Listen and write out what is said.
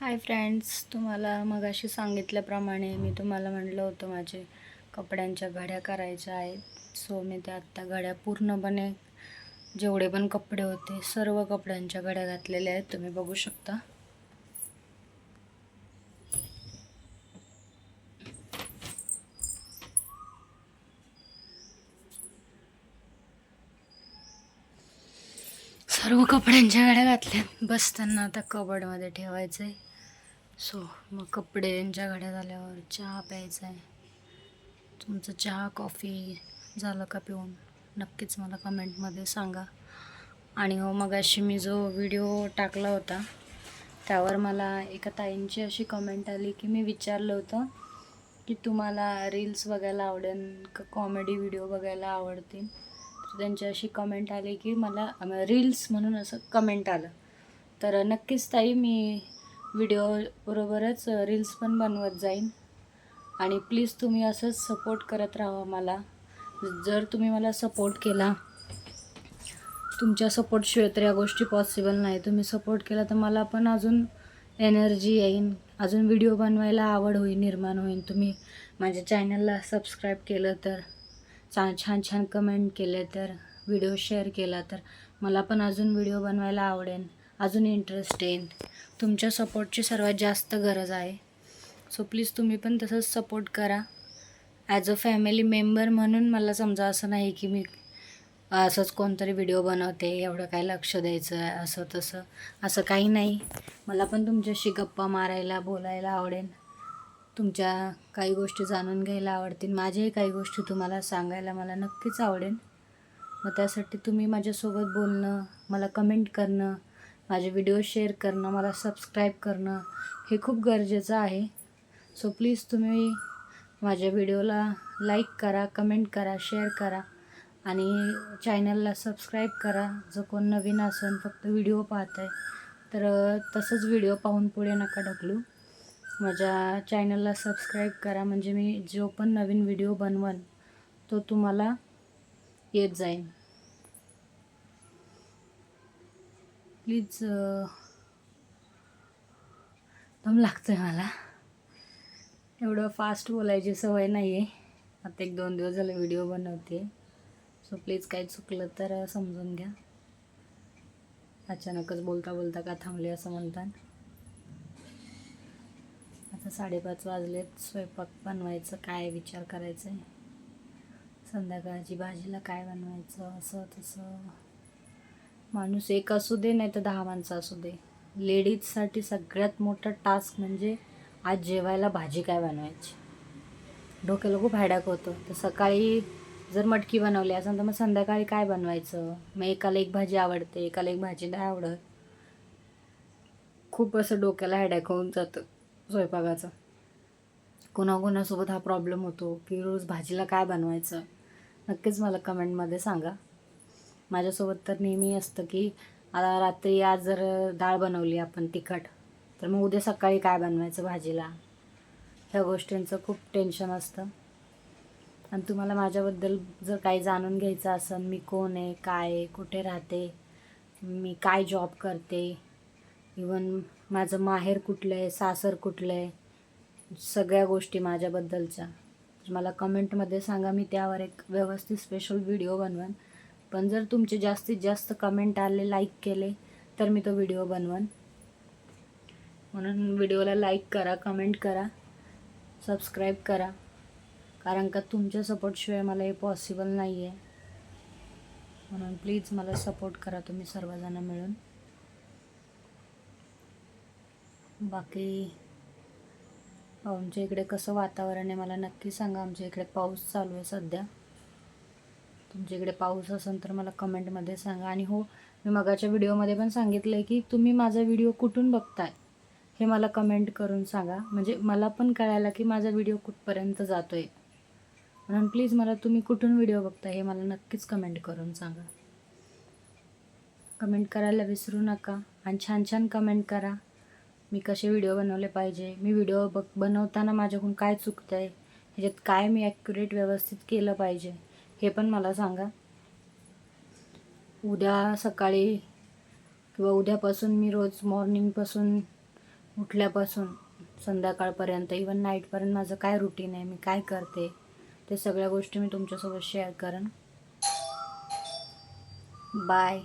Hi friends, तुम्हाला मगाशी सांगितल्याप्रमाणे मी तुम्हाला म्हटलं होतं माझे कपड्यांच्या घड्या करायच्या आहेत. सो मी त्या आत्ता घड्या पूर्णपणे जेवढे पण कपडे होते सर्व कपड्यांच्या घड्या घातलेल्या आहेत. तुम्ही बघू शकता. सर्व कपड्यांच्या घड्या घातल्यात. बस त्यांना आता कबडमध्ये ठेवायचं आहे. सो मग कपड्यांच्या घड्या झाल्यावर चहा प्यायचा आहे. तुमचं चहा कॉफी झालं का पिऊन नक्कीच मला कमेंटमध्ये सांगा. आणि हो, मगाशी मी जो व्हिडिओ टाकला होता त्यावर मला एका ताईंची अशी कमेंट आली की मी विचारलं होतं की तुम्हाला रील्स बघायला आवडेल का कॉमेडी व्हिडिओ बघायला आवडतील. तर त्यांची अशी कमेंट आली की मला रील्स म्हणून असं कमेंट आलं. तर नक्कीच ताई, मी व्हिडिओ बरोबरच रील्स पण बनवत जाईन आणि प्लीज तुम्ही असंच सपोर्ट करत राहा मला. जर तुम्ही मला सपोर्ट केला, तुमच्या सपोर्टशिवाय तर या गोष्टी पॉसिबल नाही. तुम्ही सपोर्ट केला तर मला पण अजून एनर्जी येईन, अजून व्हिडिओ बनवायला आवड निर्माण होईल. तुम्ही माझ्या चॅनलला सबस्क्राईब केलं तर, छान छान कमेंट केले तर, व्हिडिओ शेअर केला तर मला पण अजून व्हिडिओ बनवायला आवडेल, अजून इंटरेस्ट येईल. तुमच्या सपोर्टची सर्वात जास्त गरज आहे. सो प्लीज तुम्ही पण तसंच सपोर्ट करा. ॲज अ फॅमिली मेंबर म्हणून मला समजा असं नाही की मी असंच कोणतरी व्हिडिओ बनवते, एवढं काय लक्ष द्यायचं आहे असं तसं, असं काही नाही. मला पण तुमच्याशी गप्पा मारायला, बोलायला आवडेल. तुमच्या काही गोष्टी जाणून घ्यायला आवडतील. माझ्याही काही गोष्टी तुम्हाला सांगायला मला नक्कीच आवडेल. मग त्यासाठी तुम्ही माझ्यासोबत बोलणं, मला कमेंट करणं, माझे व्हिडिओ शेअर करणं, मला सबस्क्राईब करणं हे खूप गरजेचं आहे. सो प्लीज तुम्ही माझ्या व्हिडिओला लाईक करा, कमेंट करा, शेअर करा आणि चॅनलला सबस्क्राईब करा. जो कोण नवीन असेल, फक्त व्हिडिओ पाहत आहे तर तसंच व्हिडिओ पाहून पुढे नका ढकलू. माझ्या चॅनलला सबस्क्राईब करा, म्हणजे मी जो पण नवीन व्हिडिओ बनवन तो तुम्हाला येत जाईल. प्लीज. दम लागतं आहे मला, एवढं फास्ट बोलायची सवय नाही आहे. आता 1-2 दिवस झाले व्हिडिओ बनवते. सो प्लीज काही चुकलं तर समजून घ्या. अचानकच बोलता बोलता का थांबले असं म्हणतात. आता 5:30 वाजलेत. स्वयंपाक बनवायचं, काय विचार करायचं आहे, संध्याकाळची भाजीला काय बनवायचं, असं तसं. माणूस एक असू दे नाही तर 10 माणसं असू दे, लेडीजसाठी सगळ्यात मोठा टास्क म्हणजे आज जेवायला भाजी काय बनवायची. डोक्याला खूप हॅडॅक होतं. तर सकाळी जर मटकी बनवली असेल तर मग संध्याकाळी काय बनवायचं. मग एकाला एक भाजी आवडते, एकाला एक भाजी नाही आवडत. खूप असं डोक्याला हॅडॅक होऊन जातं स्वयंपाकाचं. कोणाकोणासोबत हा प्रॉब्लेम होतो की रोज भाजीला काय बनवायचं. नक्कीच मला कमेंटमध्ये सांगा. माझ्यासोबत तर नेहमी असतं की आता रात्री आज जर डाळ बनवली आपण तिखट, तर मग उद्या सकाळी काय बनवायचं भाजीला. ह्या गोष्टींचं खूप टेन्शन असतं. आणि तुम्हाला माझ्याबद्दल जर काही जाणून घ्यायचं असेल, मी कोण आहे, काय आहे, कुठे राहते, मी काय जॉब करते, इवन माझं माहेर कुठलं आहे, सासर कुठलं आहे, सगळ्या गोष्टी माझ्याबद्दलच्या मला कमेंटमध्ये सांगा. मी त्यावर एक व्यवस्थित स्पेशल व्हिडिओ बनवेन. पण जर तुमचे जास्तीत जास्त कमेंट आले, लाईक केले तर मी तो व्हिडिओ बनवेन. म्हणून व्हिडिओला लाईक करा, कमेंट करा, सबस्क्राईब करा. कारण का तुमच्या सपोर्टशिवाय मला हे पॉसिबल नाही आहे. म्हणून प्लीज मला सपोर्ट करा तुम्ही सर्वजण मिळून. बाकी आमच्या इकडे कसं वातावरण आहे मला नक्की सांगा. आमच्या इकडे पाऊस चालू आहे सध्या. तुमच्या इकडे पाऊस असेल तर मला कमेंटमध्ये सांगा. आणि हो, मी मगाच्या व्हिडिओमध्ये पण सांगितलं आहे की तुम्ही माझा व्हिडिओ कुठून बघताय हे मला कमेंट करून सांगा. म्हणजे मला पण कळायला की माझा व्हिडिओ कुठपर्यंत जातो आहे. म्हणून प्लीज मला तुम्ही कुठून व्हिडिओ बघताय हे मला नक्कीच कमेंट करून सांगा. कमेंट करायला विसरू नका आणि छान छान कमेंट करा. मी कसे व्हिडिओ बनवले पाहिजे, मी व्हिडिओ बनवताना माझ्याकडून काय चुकतं आहे, ह्याच्यात काय मी ॲक्युरेट व्यवस्थित केलं पाहिजे हे पण मला सांगा. उद्या सकाळी किंवा उद्यापासून मी रोज मॉर्निंगपासून उठल्यापासून संध्याकाळपर्यंत इवन नाईटपर्यंत माझं काय रुटीन आहे, मी काय करते, ते सगळ्या गोष्टी मी तुमच्यासोबत शेअर करेन. बाय.